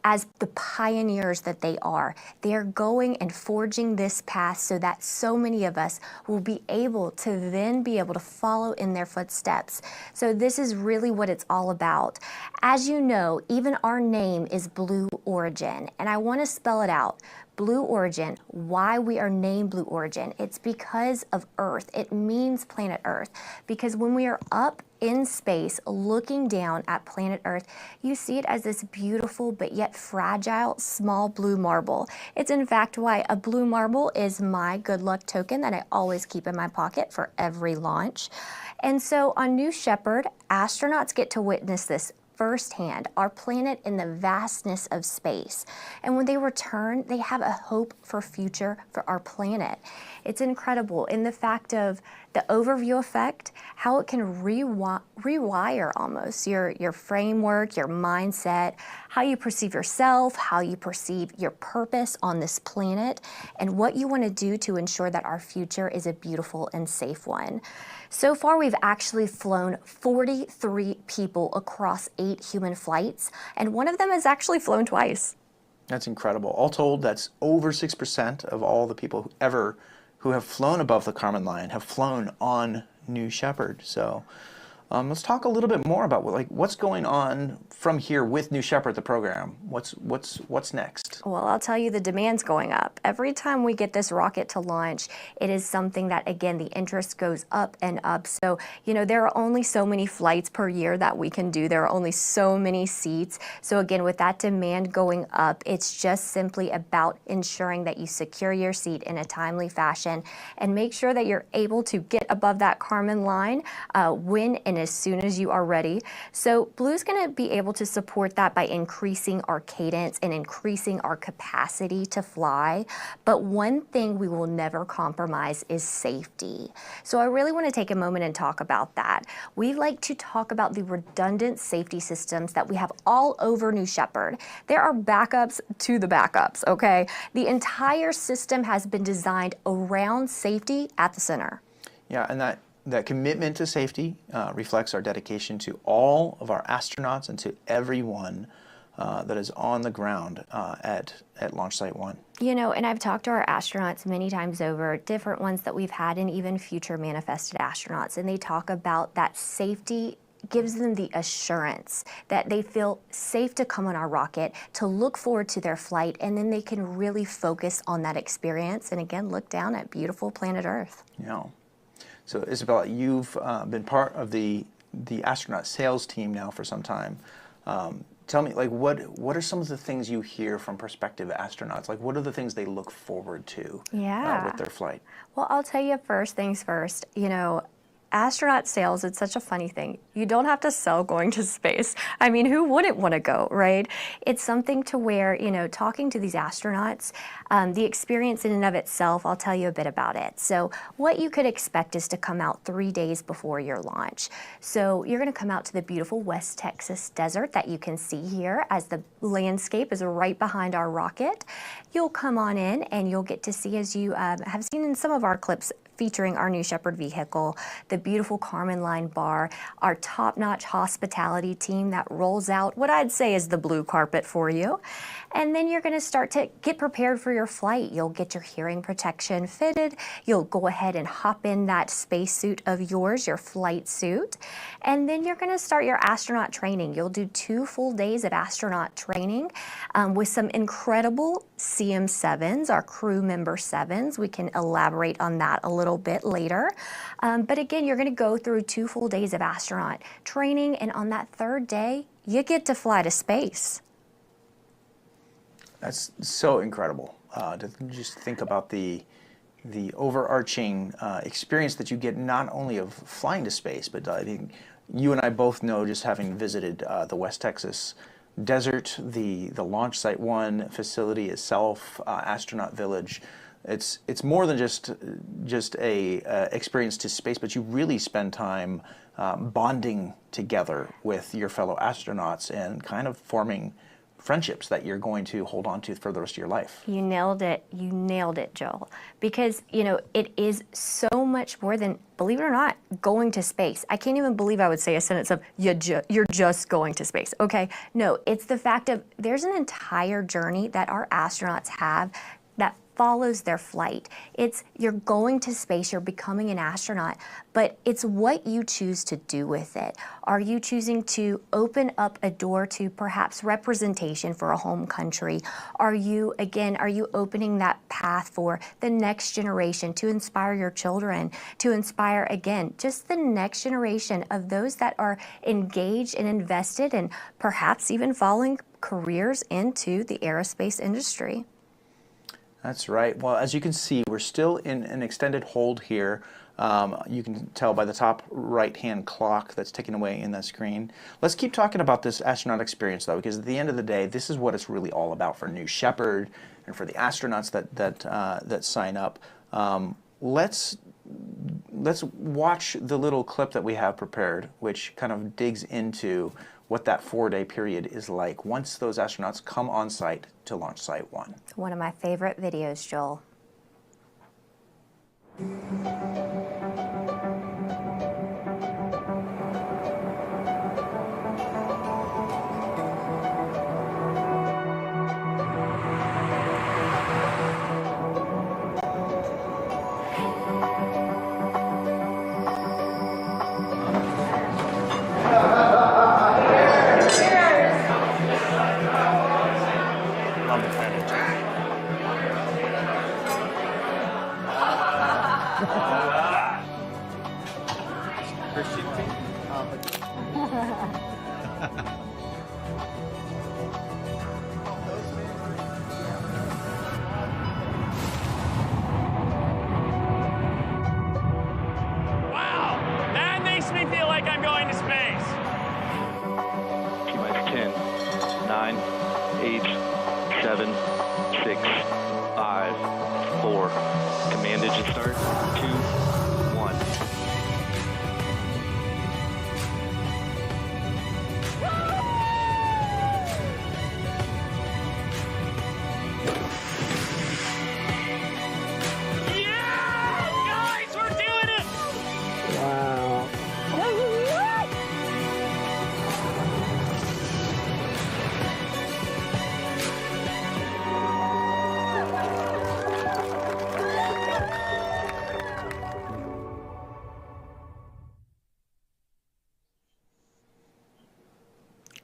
as the pioneers that they are. They are going and forging this path so that so many of us will be able to then be able to follow in their footsteps. So this is really what it's all about. As you know, even our name is Blue Origin, and I want to spell it out. Blue Origin, why we are named Blue Origin. It's because of Earth. It means planet Earth. Because when we are up in space looking down at planet Earth, you see it as this beautiful but yet fragile small blue marble. It's in fact why a blue marble is my good luck token that I always keep in my pocket for every launch. And so on New Shepard, astronauts get to witness this firsthand, our planet in the vastness of space. And when they return, they have a hope for future for our planet. It's incredible in the fact of the overview effect, how it can rewire almost your framework, your mindset, how you perceive yourself, how you perceive your purpose on this planet, and what you want to do to ensure that our future is a beautiful and safe one. So far, we've actually flown 43 people across 8 human flights, and one of them has actually flown twice. That's incredible. All told, that's over 6% of all the people who have flown above the Kármán line have flown on New Shepard. So let's talk a little bit more about what's going on from here with New Shepard, the program. What's next? Well, I'll tell you, the demand's going up. Every time we get this rocket to launch, it is something that, again, the interest goes up and up. So, you know, there are only so many flights per year that we can do. There are only so many seats. So again, with that demand going up, it's just simply about ensuring that you secure your seat in a timely fashion and make sure that you're able to get above that Kármán line when and as soon as you are ready. So Blue's going to be able to support that by increasing our cadence and increasing our capacity to fly. But one thing we will never compromise is safety. So I really want to take a moment and talk about that. We like to talk about the redundant safety systems that we have all over New Shepard. There are backups to the backups, okay? The entire system has been designed around safety at the center. Yeah, and that commitment to safety reflects our dedication to all of our astronauts and to everyone that is on the ground at Launch Site 1. You know, and I've talked to our astronauts many times over, different ones that we've had and even future manifested astronauts, and they talk about that safety gives them the assurance that they feel safe to come on our rocket, to look forward to their flight, and then they can really focus on that experience and again, look down at beautiful planet Earth. Yeah. So Isabella, you've been part of the astronaut sales team now for some time. Tell me, what are some of the things you hear from prospective astronauts? What are the things they look forward to with their flight? Well, I'll tell you first things first. You know, astronaut sales, it's such a funny thing. You don't have to sell going to space. I mean, who wouldn't want to go, right? It's something to where, you know, talking to these astronauts, the experience in and of itself, I'll tell you a bit about it. So what you could expect is to come out 3 days before your launch. So you're going to come out to the beautiful West Texas desert that you can see here as the landscape is right behind our rocket. You'll come on in and you'll get to see, as you have seen in some of our clips featuring our New Shepard vehicle, the beautiful Kármán line bar, our top-notch hospitality team that rolls out what I'd say is the blue carpet for you. And then you're going to start to get prepared for your flight. You'll get your hearing protection fitted. You'll go ahead and hop in that spacesuit of yours, your flight suit. And then you're going to start your astronaut training. You'll do 2 full days of astronaut training with some incredible CM7s, our crew member 7s. We can elaborate on that a little bit later. But again, you're going to go through 2 full days of astronaut training, and on that 3rd day, you get to fly to space. That's so incredible to just think about the overarching experience that you get, not only of flying to space, but I think you and I both know, just having visited the West Texas desert, the Launch Site 1 facility itself, astronaut village. It's more than just a experience to space, but you really spend time bonding together with your fellow astronauts and kind of forming friendships that you're going to hold on to for the rest of your life. You nailed it. You nailed it, Joel. Because, you know, it is so much more than, believe it or not, going to space. I can't even believe I would say a sentence of, you're just going to space. Okay, no, it's the fact of there's an entire journey that our astronauts have that follows their flight. It's you're going to space, you're becoming an astronaut, but it's what you choose to do with it. Are you choosing to open up a door to perhaps representation for a home country? Are you opening that path for the next generation to inspire your children, to inspire, again, just the next generation of those that are engaged and invested and perhaps even following careers into the aerospace industry? That's right. Well, as you can see, we're still in an extended hold here. You can tell by the top right-hand clock that's ticking away in the screen. Let's keep talking about this astronaut experience, though, because at the end of the day, this is what it's really all about for New Shepard and for the astronauts that sign up. Let's watch the little clip that we have prepared, which kind of digs into what that 4-day period is like once those astronauts come on site to launch Site 1. One of my favorite videos, Joel. Love the footage. Wow, that makes me feel like I'm going to space. T-minus 10, 9, 8, 7, 6, 5, 4. Command engine start. 2, 1. Yeah, guys, we're doing it.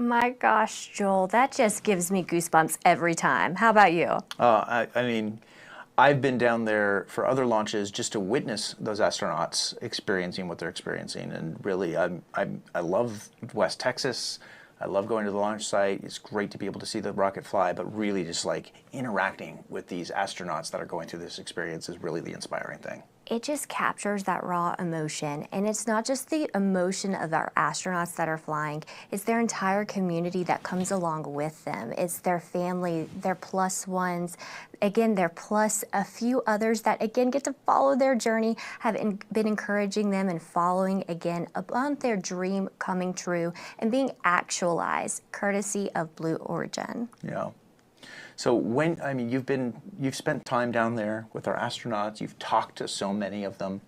My gosh, Joel, that just gives me goosebumps every time. How about you? I mean, I've been down there for other launches just to witness those astronauts experiencing what they're experiencing, and really, I love West Texas. I love going to the launch site. It's great to be able to see the rocket fly, but really just like interacting with these astronauts that are going through this experience is really the inspiring thing. It just captures that raw emotion. And it's not just the emotion of our astronauts that are flying, it's their entire community that comes along with them. It's their family, their plus ones, again, their plus a few others that, again, get to follow their journey, have been encouraging them and following, again, about their dream coming true and being actualized, courtesy of Blue Origin. Yeah. So you've spent time down there with our astronauts. You've talked to so many of them.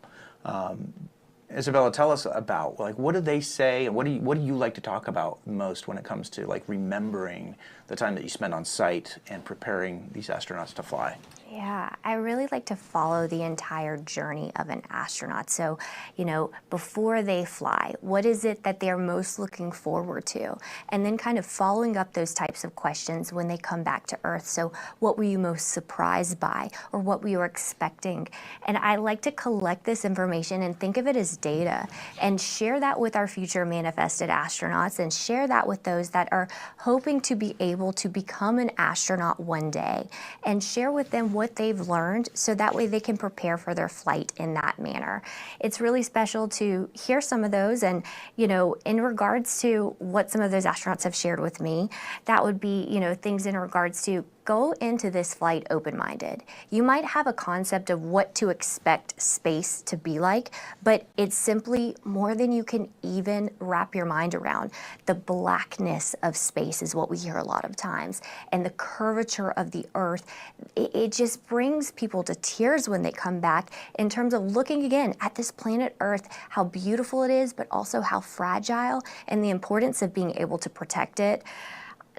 Isabella, tell us about what do they say, and what do you like to talk about most when it comes to like remembering the time that you spent on site and preparing these astronauts to fly? Yeah, I really like to follow the entire journey of an astronaut. So, before they fly, what is it that they're most looking forward to? And then kind of following up those types of questions when they come back to Earth. So what were you most surprised by, or what were you expecting? And I like to collect this information and think of it as data and share that with our future manifested astronauts and share that with those that are hoping to be able to become an astronaut one day, and share with them what what they've learned so that way they can prepare for their flight in that manner. It's really special to hear some of those, and in regards to what some of those astronauts have shared with me, that would be things in regards to go into this flight open-minded. You might have a concept of what to expect space to be like, but it's simply more than you can even wrap your mind around. The blackness of space is what we hear a lot of times, and the curvature of the Earth. It just brings people to tears when they come back in terms of looking again at this planet Earth, how beautiful it is, but also how fragile, and the importance of being able to protect it.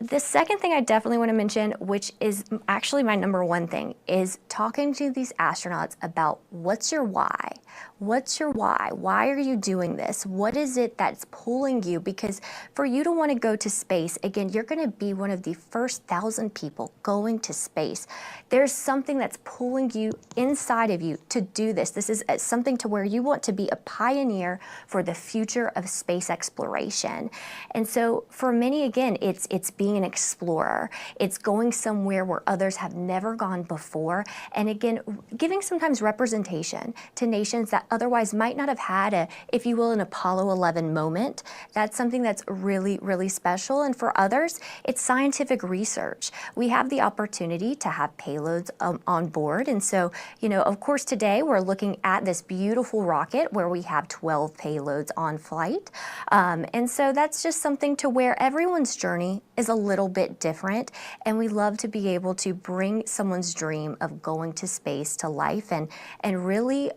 The second thing I definitely want to mention, which is actually my number one thing, is talking to these astronauts about what's your why? What's your why? Why are you doing this? What is it that's pulling you? Because for you to want to go to space, again, you're going to be one of the first 1,000 people going to space. There's something that's pulling you inside of you to do this. This is something to where you want to be a pioneer for the future of space exploration. And so for many, again, it's being an explorer. It's going somewhere where others have never gone before. And again, giving sometimes representation to nations that otherwise might not have had a, if you will, an Apollo 11 moment. That's something that's really, really special. And for others, it's scientific research. We have the opportunity to have payloads on board. And so, of course, today we're looking at this beautiful rocket where we have 12 payloads on flight. And so that's just something to where everyone's journey is a little bit different. And we love to be able to bring someone's dream of going to space to life and really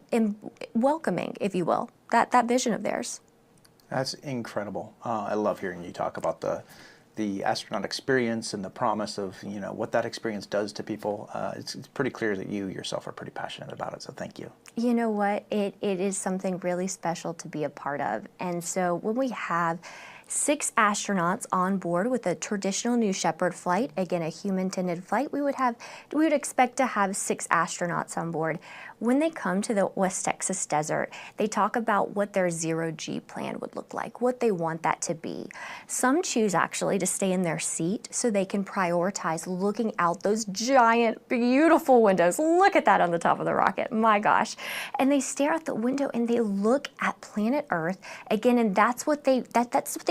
welcoming, if you will, that vision of theirs. That's incredible. I love hearing you talk about the astronaut experience and the promise of what that experience does to people. It's pretty clear that you yourself are pretty passionate about it, so thank you. You know what? It is something really special to be a part of. And so when we have 6 astronauts on board with a traditional New Shepard flight, again a human-tended flight, we would expect to have 6 astronauts on board. When they come to the West Texas desert, they talk about what their zero-G plan would look like, what they want that to be. Some choose actually to stay in their seat so they can prioritize looking out those giant, beautiful windows. Look at that on the top of the rocket, my gosh. And they stare out the window and they look at planet Earth again, and that's what they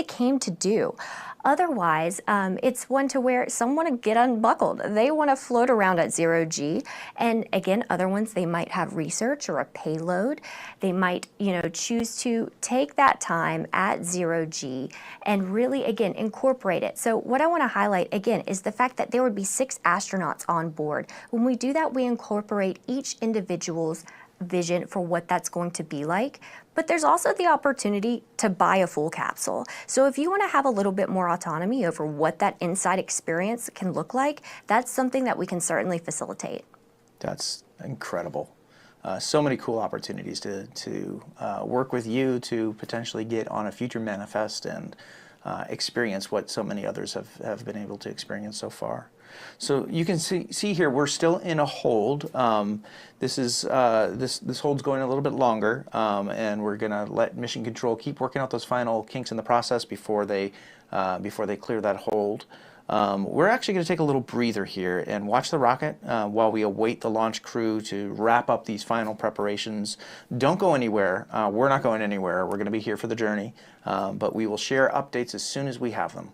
came to do. Otherwise, it's one to where some want to get unbuckled. They want to float around at zero-G. And again, other ones, they might have research or a payload. They might, choose to take that time at zero-G and really, again, incorporate it. So what I want to highlight, again, is the fact that there would be 6 astronauts on board. When we do that, we incorporate each individual's vision for what that's going to be like. But there's also the opportunity to buy a full capsule. So if you want to have a little bit more autonomy over what that inside experience can look like, that's something that we can certainly facilitate. That's incredible. So many cool opportunities to work with you to potentially get on a future manifest and experience what so many others have been able to experience so far. So you can see here we're still in a hold. This hold's going a little bit longer, and we're going to let Mission Control keep working out those final kinks in the process before they clear that hold. We're actually going to take a little breather here and watch the rocket while we await the launch crew to wrap up these final preparations. Don't go anywhere. We're not going anywhere. We're going to be here for the journey, but we will share updates as soon as we have them.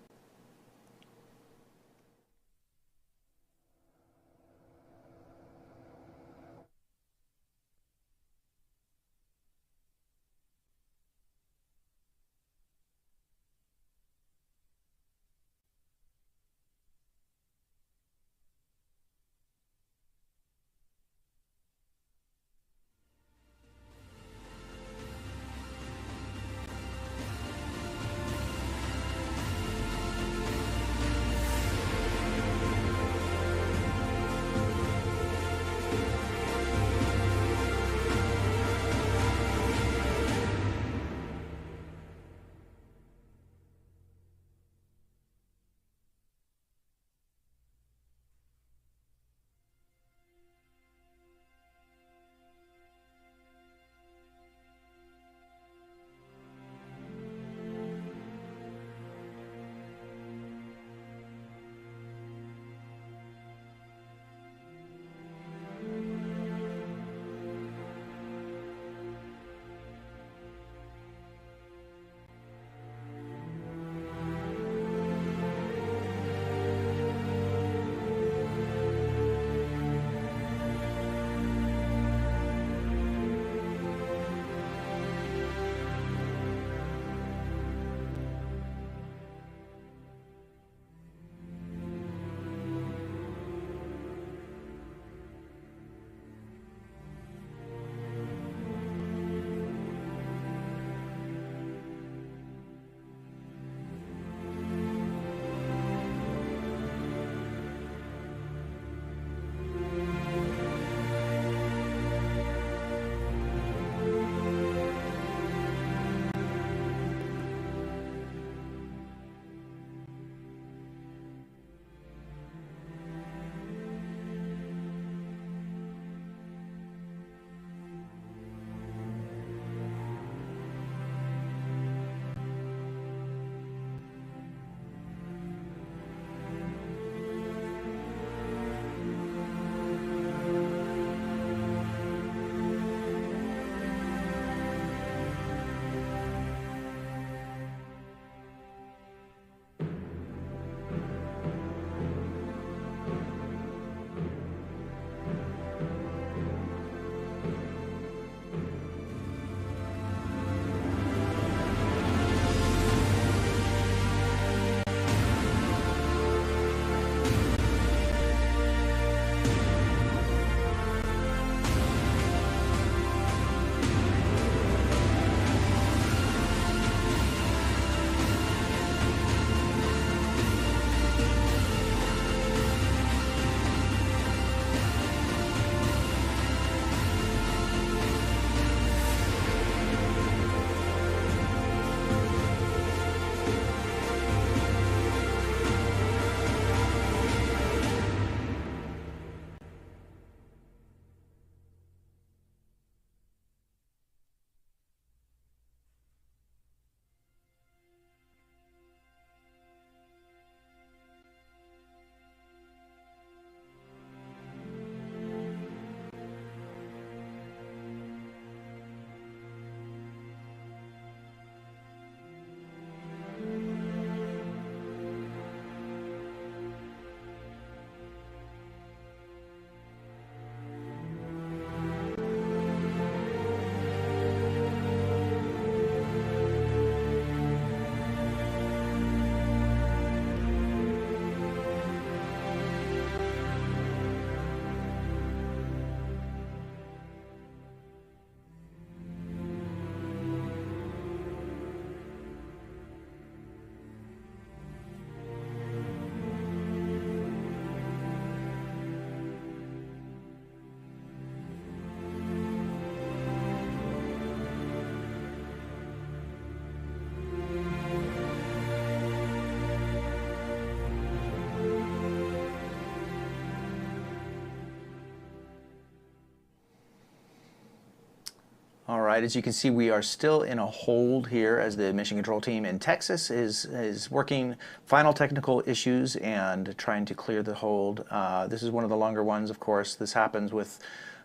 All right, as you can see, we are still in a hold here as the mission control team in Texas is working final technical issues and trying to clear the hold. This is one of the longer ones, of course. This happens with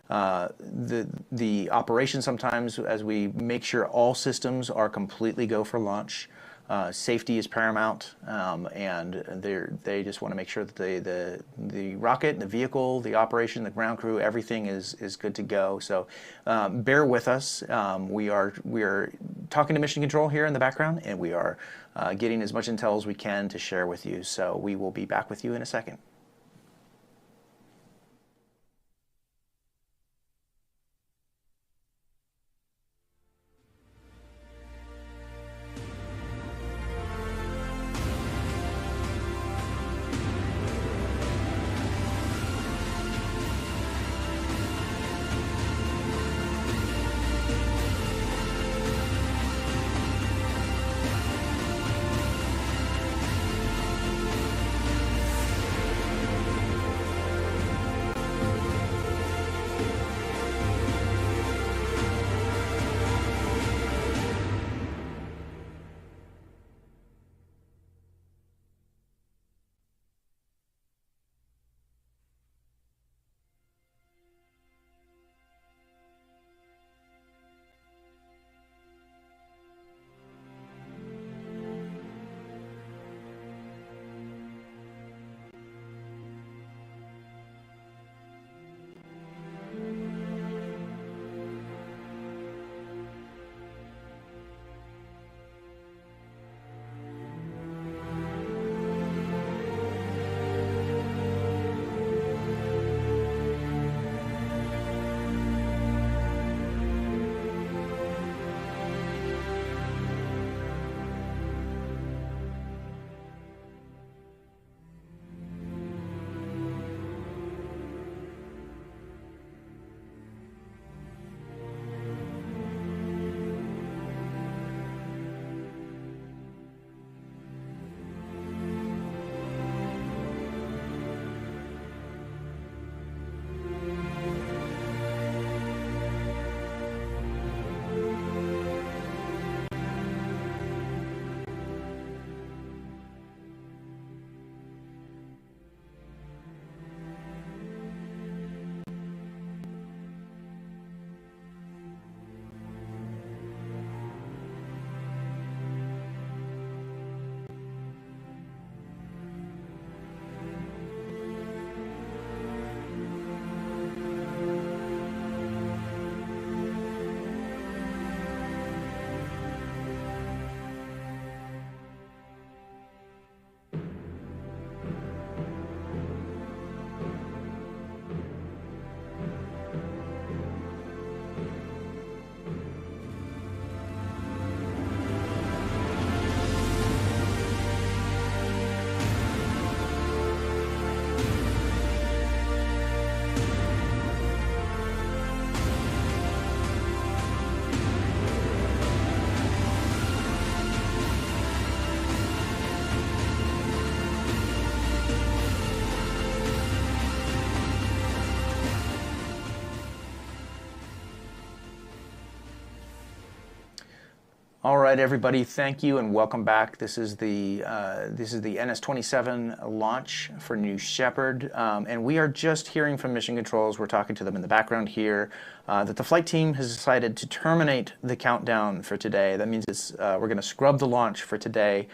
the operation sometimes as we make sure all systems are completely go for launch. Safety is paramount, and they just want to make sure that the rocket, the vehicle, the operation, the ground crew, everything is good to go. So bear with us. We are talking to Mission Control here in the background, and we are getting as much intel as we can to share with you. So we will be back with you in a second. All right, everybody, thank you and welcome back. This is the NS-27 launch for New Shepard, and we are just hearing from Mission Controls. We're talking to them in the background here that the flight team has decided to terminate the countdown for today. That means we're going to scrub the launch for today.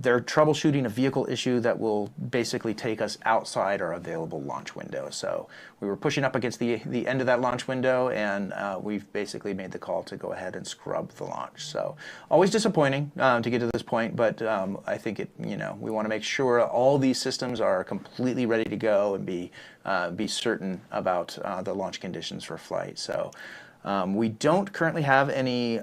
They're troubleshooting a vehicle issue that will basically take us outside our available launch window. So we were pushing up against the end of that launch window, and we've basically made the call to go ahead and scrub the launch. So always disappointing to get to this point, but I think we want to make sure all these systems are completely ready to go and be certain about the launch conditions for flight. So. We don't currently have any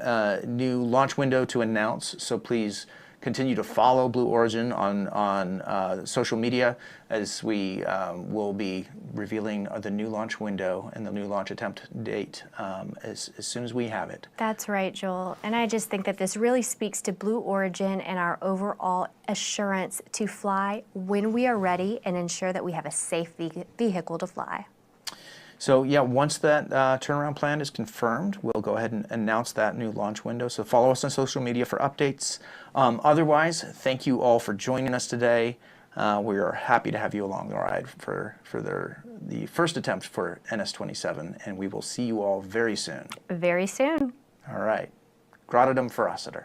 new launch window to announce, so please continue to follow Blue Origin on social media as we will be revealing the new launch window and the new launch attempt date as soon as we have it. That's right, Joel. And I just think that this really speaks to Blue Origin and our overall assurance to fly when we are ready and ensure that we have a safe vehicle to fly. So yeah, once that turnaround plan is confirmed, we'll go ahead and announce that new launch window. So follow us on social media for updates. Otherwise, thank you all for joining us today. We are happy to have you along the ride for the first attempt for NS-27, and we will see you all very soon. Very soon. All right. Gratitum Ferociter.